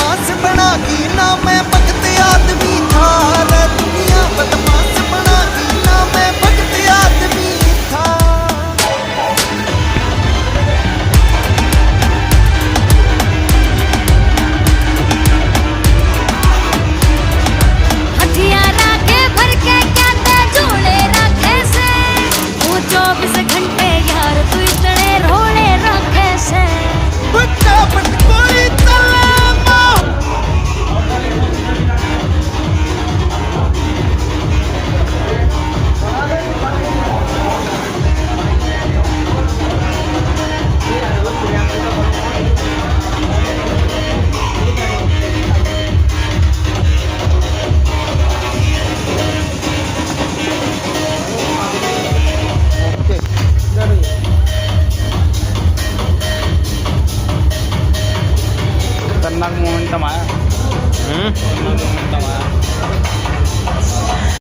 बदमाश बना की ना मैं भगत आदमी था रे दुनिया बदमाश बना की ना मैं भगत आदमी था। हथियार आगे भर के क्या ते जोड़े रखे से वो 24 घंटे यार तू इतने रोड़े रखे से फटाफट कोई तलामा खतरनाक मोमेंटम आया, खतरनाक मोमेंटम आया।